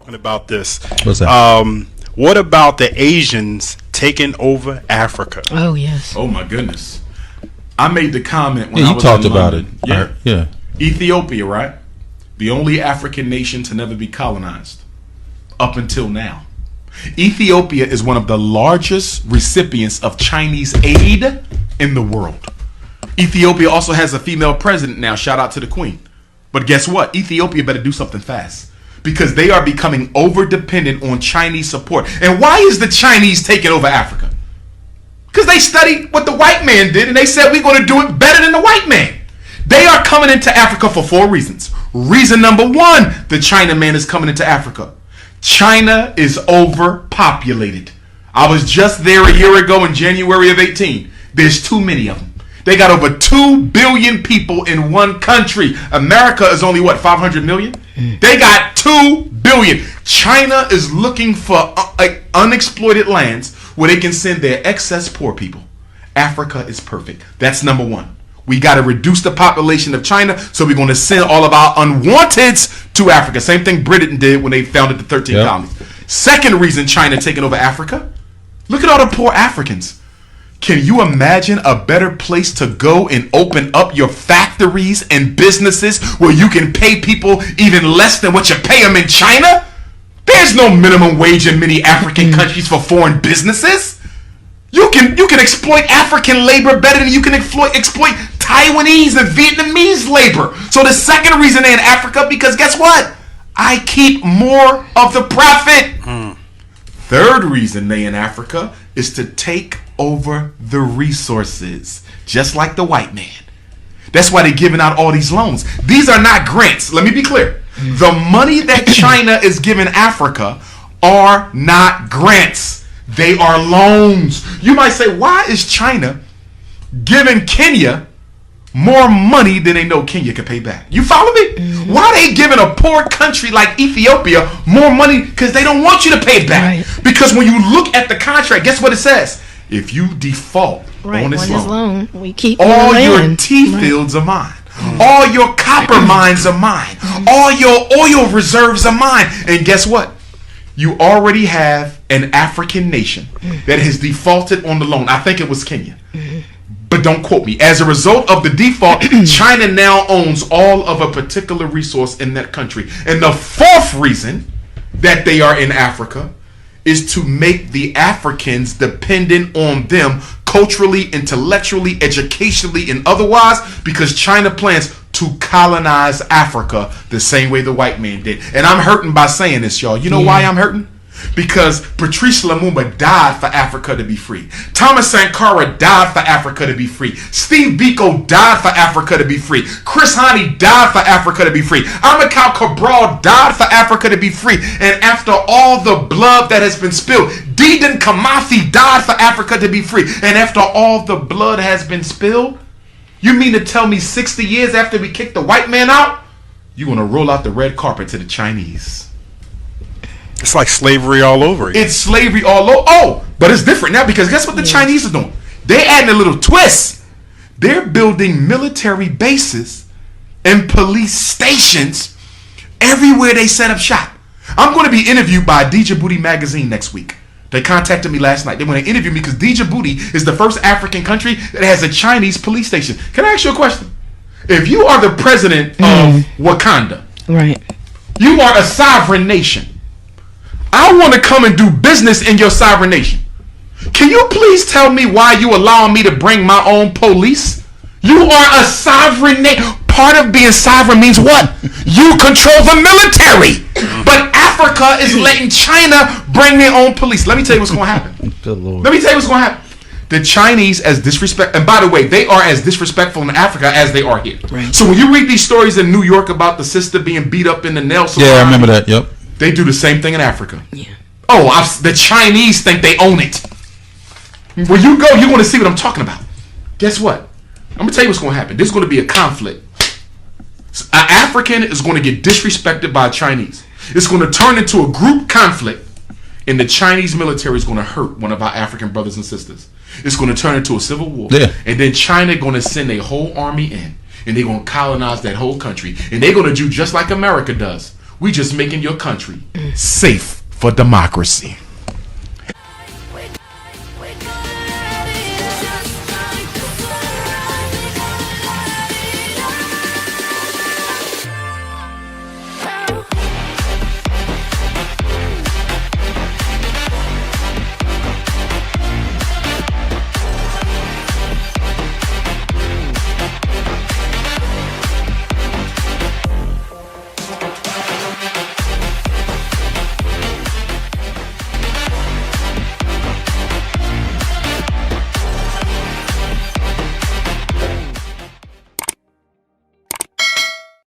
What about this? What's that? What about the Asians taking over Africa? Oh, yes. Oh my goodness! I made the comment when Yeah, I you was talked in about London. it. Yeah, Yeah. Ethiopia, right? The only African nation to never be colonized up until now. Ethiopia is one of the largest recipients of Chinese aid in the world. Ethiopia also has a female president now. Shout out to the queen. But guess what? Ethiopia better do something fast because they are becoming over dependent on Chinese support. And why is the Chinese taking over Africa? Because they studied what the white man did and they said we're going to do it better than the white man. They are coming into Africa for 4 reasons. Reason number 1, the China man is coming into Africa. China is overpopulated. I was just there a year ago in January of 18. There's too many of them. They got over 2 billion people in one country. America is only, 500 million? They got 2 billion. China is looking for unexploited lands where they can send their excess poor people. Africa is perfect. That's number 1. We got to reduce the population of China, so we're going to send all of our unwanteds to Africa. Same thing Britain did when they founded the 13 colonies. Second reason China taking over Africa, look at all the poor Africans. Can you imagine a better place to go and open up your factories and businesses where you can pay people even less than what you pay them in China? There's no minimum wage in many African countries for foreign businesses. You can exploit African labor better than you can exploit Taiwanese and Vietnamese labor. So the second reason they're in Africa, because guess what? I keep more of the profit. Third reason they in Africa is to take over the resources, just like the white man. That's why they're giving out all these loans. These are not grants. Let me be clear. The money that China is giving Africa are not grants. They are loans. You might say, why is China giving Kenya more money than they know Kenya can pay back? You follow me? Why are they giving a poor country like Ethiopia more money? Because they don't want you to pay it back. Right. Because when you look at the contract, guess what it says? If you default on this loan, we keep all your tea fields are mine. All your copper mines are mine. All your oil reserves are mine. And guess what? You already have an African nation that has defaulted on the loan. I think it was Kenya. But don't quote me. As a result of the default, China now owns all of a particular resource in that country. And the fourth reason that they are in Africa is to make the Africans dependent on them culturally, intellectually, educationally, and otherwise, because China plans to colonize Africa the same way the white man did. And I'm hurting by saying this, y'all. You know why I'm hurting? Because Patrice Lumumba died for Africa to be free. Thomas Sankara died for Africa to be free. Steve Biko died for Africa to be free. Chris Hani died for Africa to be free. Amilcar Cabral died for Africa to be free. And after all the blood that has been spilled, Dedan Kimathi died for Africa to be free. And after all the blood has been spilled, you mean to tell me 60 years after we kicked the white man out, you're going to roll out the red carpet to the Chinese? It's like slavery all over again. It's slavery all over. Oh, but it's different now because guess what the Chinese are doing? They're adding a little twist. They're building military bases and police stations everywhere they set up shop. I'm going to be interviewed by Djibouti magazine next week. They contacted me last night. They want to interview me because Djibouti is the first African country that has a Chinese police station. Can I ask you a question? If you are the president of Wakanda, right? You are a sovereign nation. I want to come and do business in your sovereign nation. Can you please tell me why you allowing me to bring my own police? You are a sovereign nation. Part of being sovereign means what? You control the military. But Africa is letting China bring their own police. Let me tell you what's going to happen. Good Lord. Let me tell you what's going to happen. The Chinese as disrespect, and by the way, they are as disrespectful in Africa as they are here. Right. So when you read these stories in New York about the sister being beat up in the nail salon, I remember that. Yep. They do the same thing in Africa. Yeah. Oh, the Chinese think they own it. Where you go, you're going to see what I'm talking about. Guess what? I'm going to tell you what's going to happen. There's going to be a conflict. An African is going to get disrespected by a Chinese. It's going to turn into a group conflict, and the Chinese military is going to hurt one of our African brothers and sisters. It's going to turn into a civil war. Yeah. And then China going to send a whole army in, and they're going to colonize that whole country. And they're going to do just like America does. We just making your country safe for democracy.